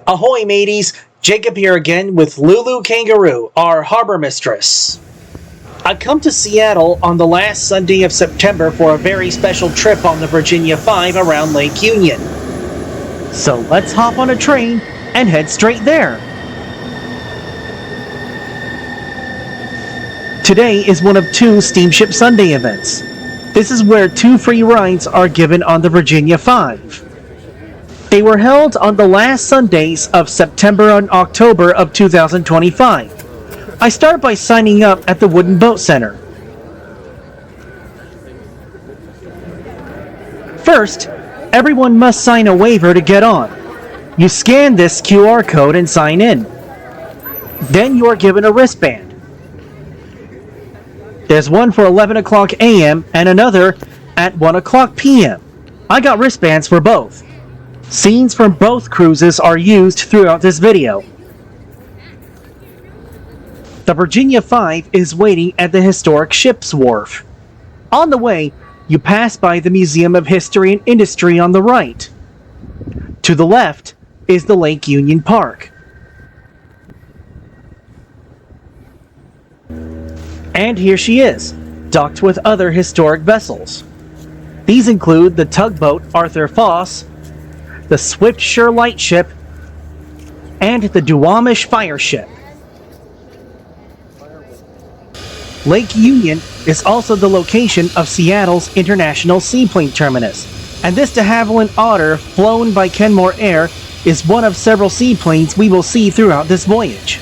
Ahoy mateys, Jacob here again with Lulu Kangaroo, our harbor mistress. I come to Seattle on the last Sunday of September for a very special trip on the Virginia 5 around Lake Union. So let's hop on a train and head straight there. Today is one of two Steamship Sunday events. This is where 2 free rides are given on the Virginia 5. They were held on the last Sundays of September and October of 2025. I start by signing up at the Wooden Boat Center. First, everyone must sign a waiver to get on. You scan this QR code and sign in. Then you are given a wristband. There's one for 11 o'clock a.m. and another at 1 o'clock p.m. I got wristbands for both. Scenes from both cruises are used throughout this video. The Virginia 5 is waiting at the historic ship's wharf. On the way, you pass by the Museum of History and Industry on the right. To the left is the Lake Union Park. And here she is, docked with other historic vessels. These include the tugboat Arthur Foss, the Swiftsure lightship, and the Duwamish fireship. Lake Union is also the location of Seattle's International Seaplane Terminus, and this de Havilland Otter flown by Kenmore Air is one of several seaplanes we will see throughout this voyage.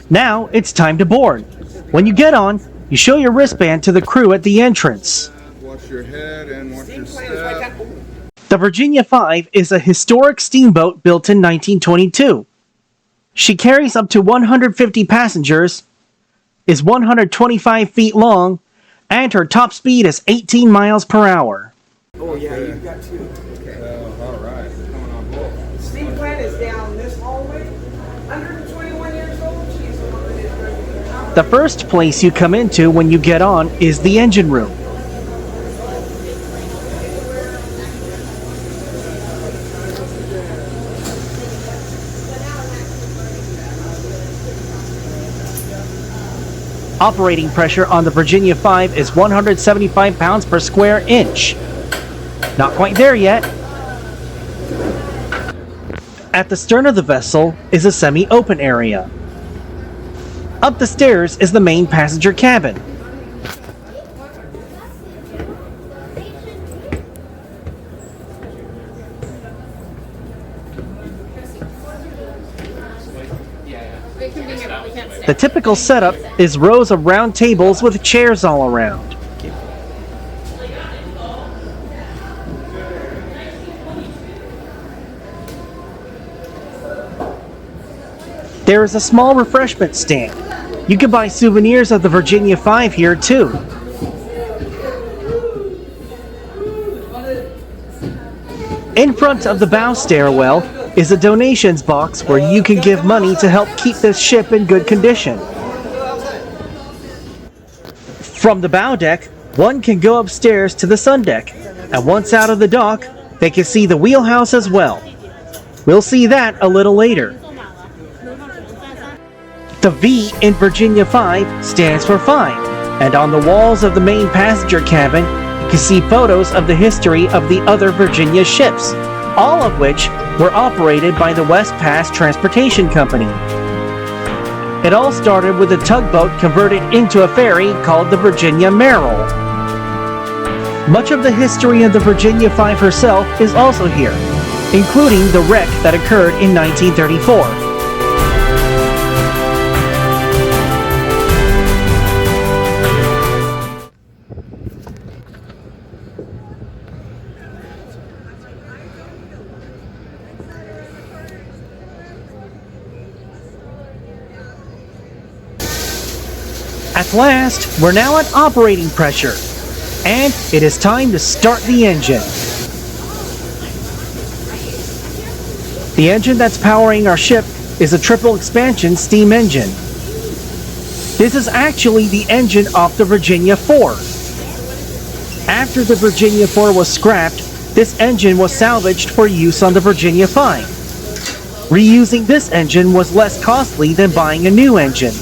Now it's time to board. When you get on, you show your wristband to the crew at the entrance. Watch your head and watch your step. The Virginia 5 is a historic steamboat built in 1922. She carries up to 150 passengers, is 125 feet long, and her top speed is 18 miles per hour. Oh yeah, you've got two. Okay. All right, coming on board. Steam plant is down this hallway. 121 years old. She's the one that is ready. The first place you come into when you get on is the engine room. Operating pressure on the Virginia 5 is 175 pounds per square inch. Not quite there yet. At the stern of the vessel is a semi-open area. Up the stairs is the main passenger cabin. The typical setup is rows of round tables with chairs all around. There is a small refreshment stand. You can buy souvenirs of the Virginia 5 here too. In front of the bow stairwell is a donations box where you can give money to help keep this ship in good condition. From the bow deck, one can go upstairs to the sun deck, and once out of the dock, they can see the wheelhouse as well. We'll see that a little later. The V in Virginia 5 stands for 5, and on the walls of the main passenger cabin, you can see photos of the history of the other Virginia ships, all of which were operated by the West Pass Transportation Company. It all started with a tugboat converted into a ferry called the Virginia Merrill. Much of the history of the Virginia 5 herself is also here, including the wreck that occurred in 1934. At last, we're now at operating pressure, and it is time to start the engine. The engine that's powering our ship is a triple expansion steam engine. This is actually the engine off the Virginia 4. After the Virginia 4 was scrapped, this engine was salvaged for use on the Virginia 5. Reusing this engine was less costly than buying a new engine.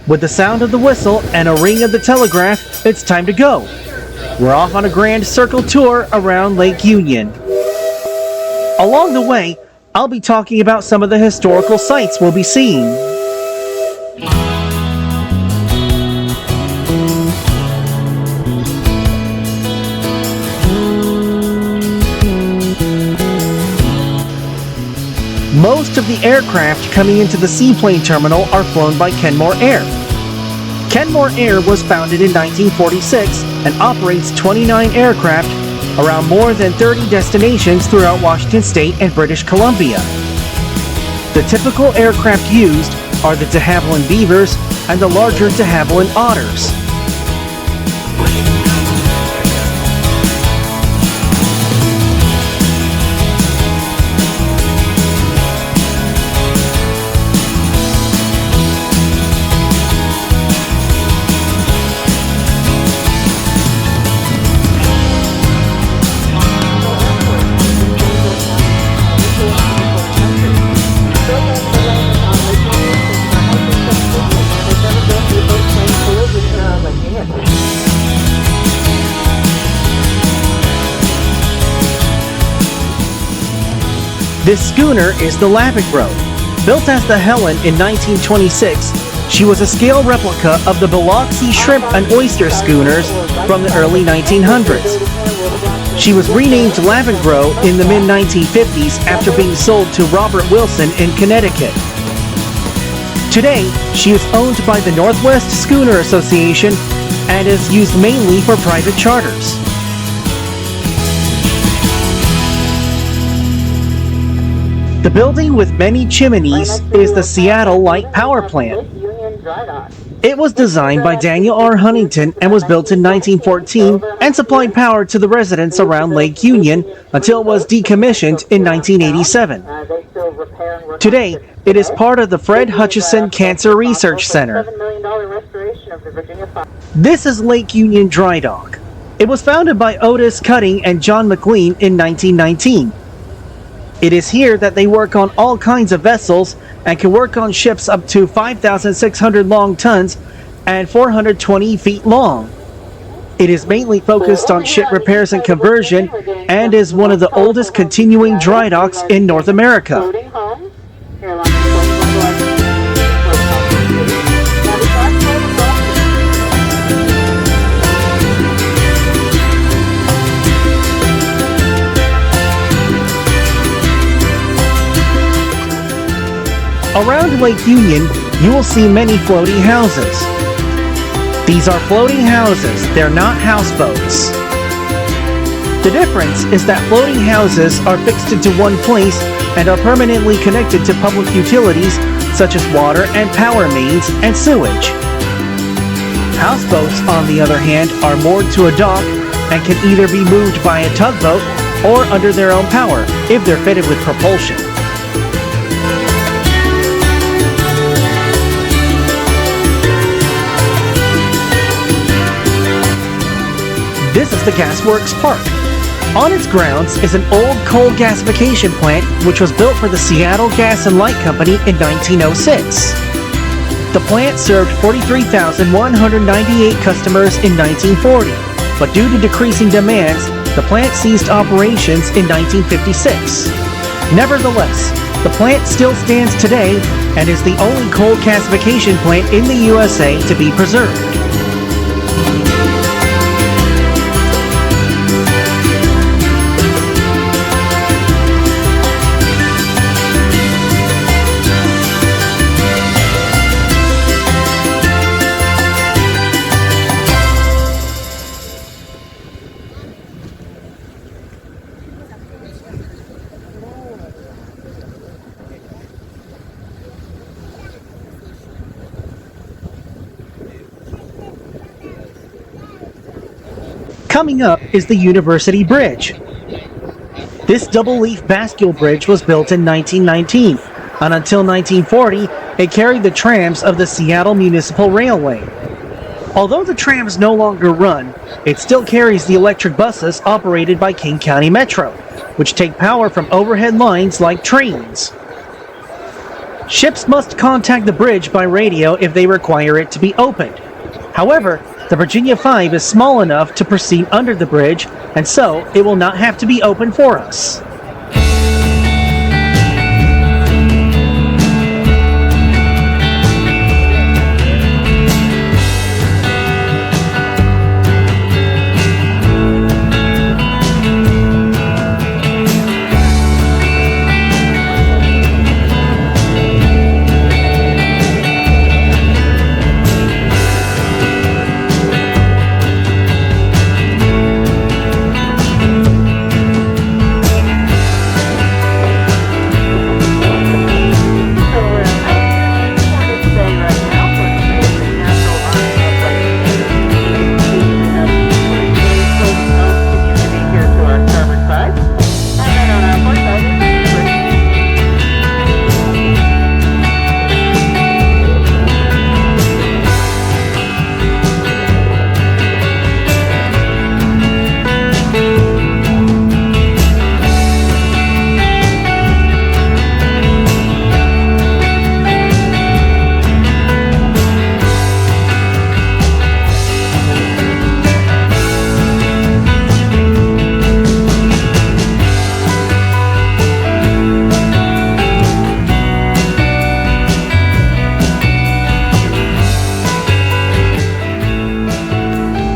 With the sound of the whistle and a ring of the telegraph, it's time to go. We're off on a grand circle tour around Lake Union. Along the way, I'll be talking about some of the historical sites we'll be seeing. Most of the aircraft coming into the seaplane terminal are flown by Kenmore Air. Kenmore Air was founded in 1946 and operates 29 aircraft around more than 30 destinations throughout Washington State and British Columbia. The typical aircraft used are the de Havilland Beavers and the larger de Havilland Otters. This schooner is the Lavengro. Built as the Helen in 1926, she was a scale replica of the Biloxi shrimp and oyster schooners from the early 1900s. She was renamed Lavengro in the mid-1950s after being sold to Robert Wilson in Connecticut. Today, she is owned by the Northwest Schooner Association and is used mainly for private charters. The building with many chimneys is the Seattle Light Power Plant. It was designed by Daniel R. Huntington and was built in 1914 and supplied power to the residents around Lake Union until it was decommissioned in 1987. Today, it is part of the Fred Hutchison Cancer Research Center. This is Lake Union Dry Dock. It was founded by Otis Cutting and John McLean in 1919. It is here that they work on all kinds of vessels and can work on ships up to 5,600 long tons and 420 feet long. It is mainly focused on ship repairs and conversion and is one of the oldest continuing dry docks in North America. Around Lake Union, you will see many floating houses. These are floating houses, they're not houseboats. The difference is that floating houses are fixed into one place and are permanently connected to public utilities such as water and power mains and sewage. Houseboats, on the other hand, are moored to a dock and can either be moved by a tugboat or under their own power if they're fitted with propulsion. This is the Gasworks Park. On its grounds is an old coal gasification plant which was built for the Seattle Gas and Light Company in 1906. The plant served 43,198 customers in 1940, but due to decreasing demands, the plant ceased operations in 1956. Nevertheless, the plant still stands today and is the only coal gasification plant in the USA to be preserved. Coming up is the University Bridge. This double-leaf bascule bridge was built in 1919, and until 1940, it carried the trams of the Seattle Municipal Railway. Although the trams no longer run, it still carries the electric buses operated by King County Metro, which take power from overhead lines like trains. Ships must contact the bridge by radio if they require it to be opened. However, the Virginia 5 is small enough to proceed under the bridge, and so it will not have to be opened for us.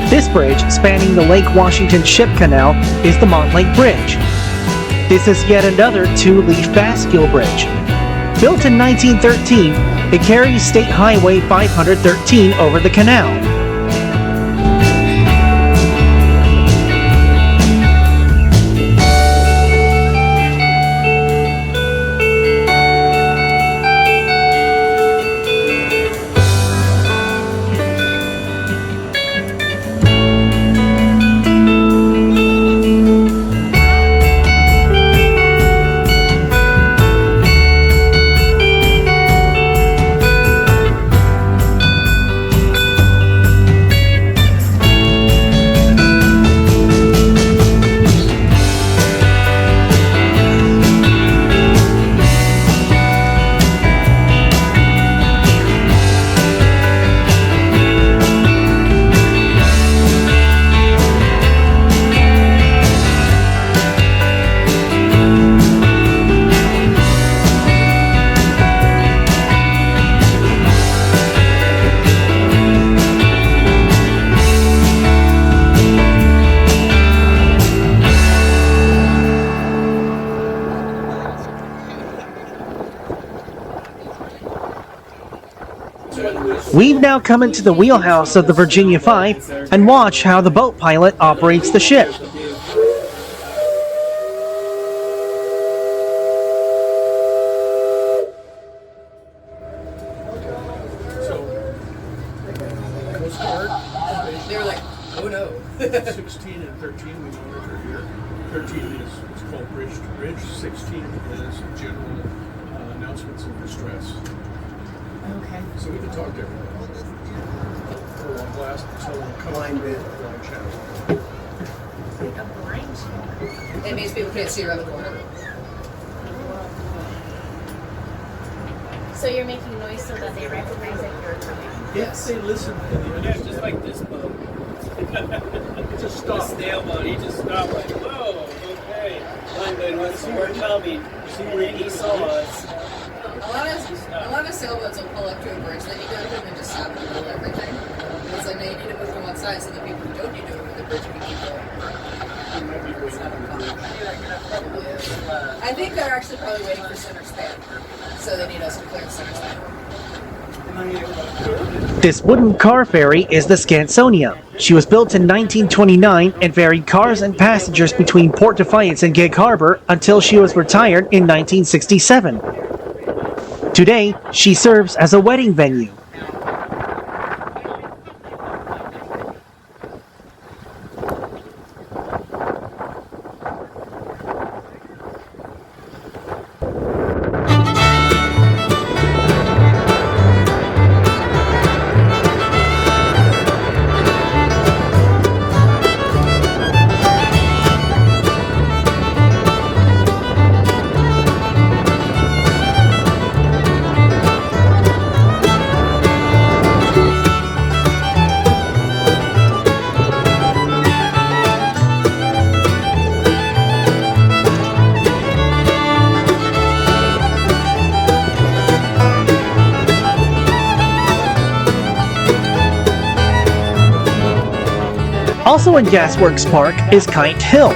This bridge, spanning the Lake Washington Ship Canal, is the Montlake Bridge. This is yet another two-leaf bascule bridge. Built in 1913, it carries State Highway 513 over the canal. We've now come into the wheelhouse of the Virginia 5 and watch how the boat pilot operates the ship. They were like, oh no. 16 and 13 we monitor here. 13 is it's called bridge to bridge. 16 is general announcements of distress. Okay. So we can talk to everyone. We're on blast until we come blind channel. A blind channel? It means people can't see around the corner. So you're making noise so that they recognize that you're coming? Yes, they listen. Yeah, just like this boat. It's a stop. The snail boat, he just stopped like, whoa, okay. But once we're coming, and he saw us. A lot of sailboats will pull up to a bridge, then you go to them and just stop in the middle of everything. It's like, no, you need to move from one side so the people who don't need to move the bridge can keep going. It's not uncommon. I think they're actually probably waiting for center span. So they need us to clear the center span. This wooden car ferry is the Scansonia. She was built in 1929 and ferried cars and passengers between Port Defiance and Gig Harbor until she was retired in 1967. Today, she serves as a wedding venue. Also in Gasworks Park is Kite Hill.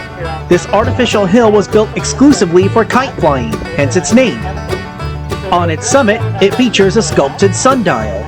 This artificial hill was built exclusively for kite flying, hence its name. On its summit, it features a sculpted sundial.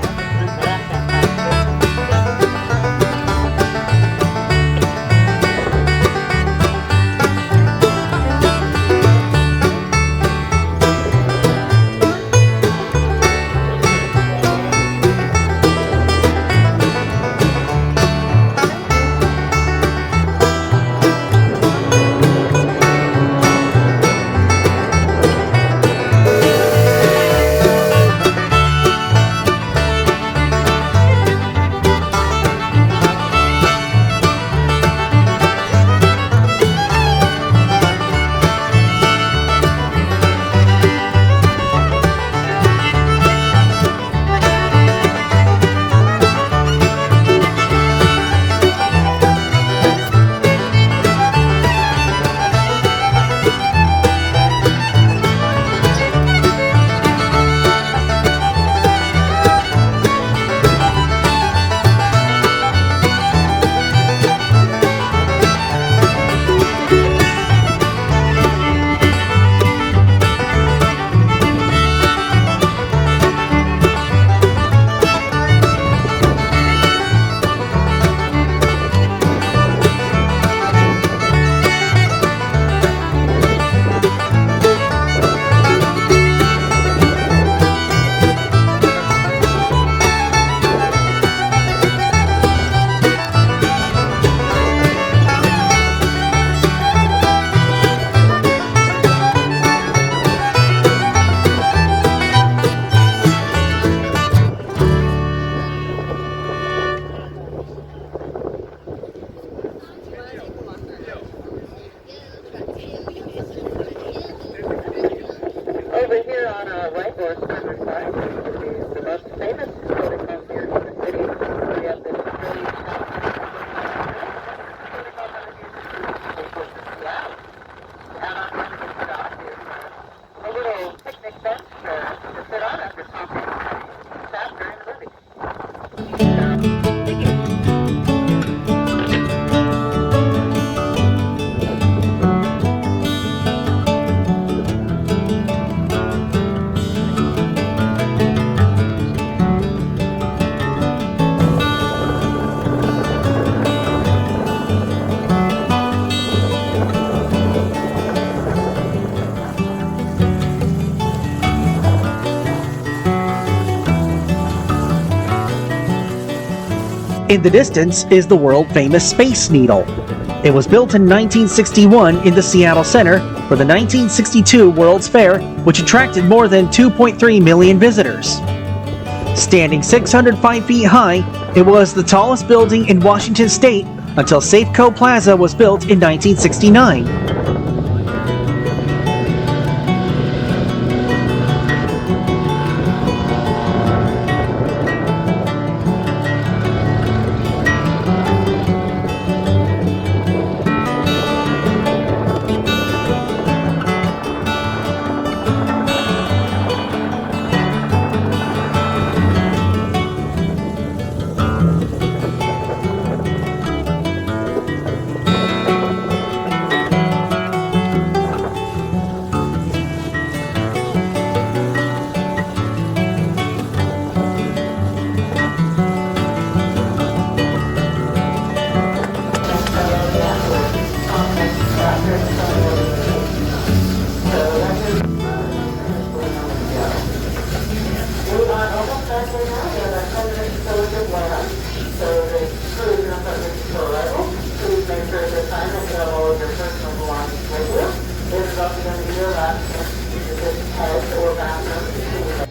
Over here on our right or starboard side is the most famous protocol here in the city. We have this really a little picnic bench to sit on after coffee. Sat during the movie. In the distance is the world-famous Space Needle. It was built in 1961 in the Seattle Center for the 1962 World's Fair, which attracted more than 2.3 million visitors. Standing 605 feet high, it was the tallest building in Washington State until Safeco Plaza was built in 1969.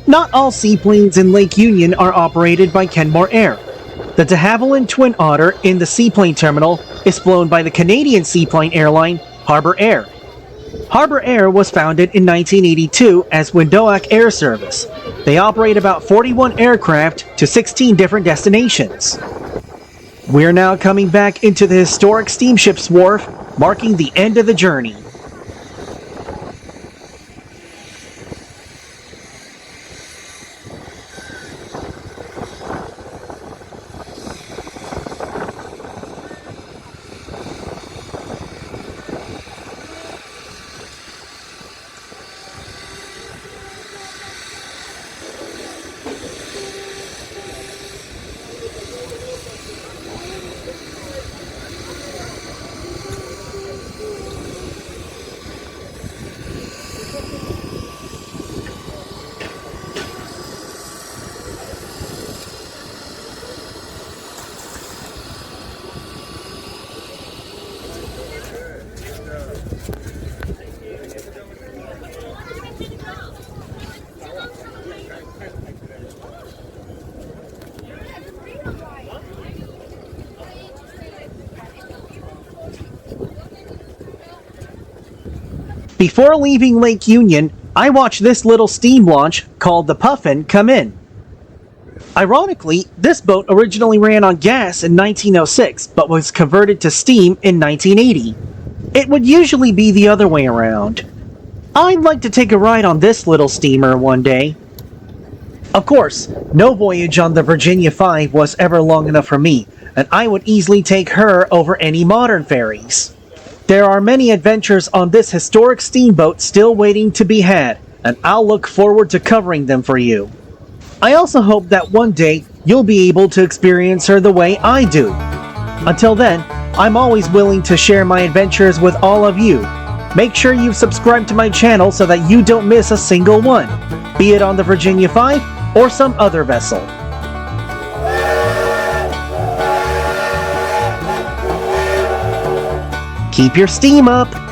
Not all seaplanes in Lake Union are operated by Kenmore Air. The de Havilland Twin Otter in the seaplane terminal is flown by the Canadian seaplane airline Harbour Air. Harbour Air was founded in 1982 as Windhoek Air Service. They operate about 41 aircraft to 16 different destinations. We're now coming back into the historic steamship's wharf, marking the end of the journey. Before leaving Lake Union, I watched this little steam launch called the Puffin come in. Ironically, this boat originally ran on gas in 1906, but was converted to steam in 1980. It would usually be the other way around. I'd like to take a ride on this little steamer one day. Of course, no voyage on the Virginia 5 was ever long enough for me, and I would easily take her over any modern ferries. There are many adventures on this historic steamboat still waiting to be had, and I'll look forward to covering them for you. I also hope that one day you'll be able to experience her the way I do. Until then, I'm always willing to share my adventures with all of you. Make sure you've subscribed to my channel so that you don't miss a single one, be it on the Virginia 5 or some other vessel. Keep your steam up!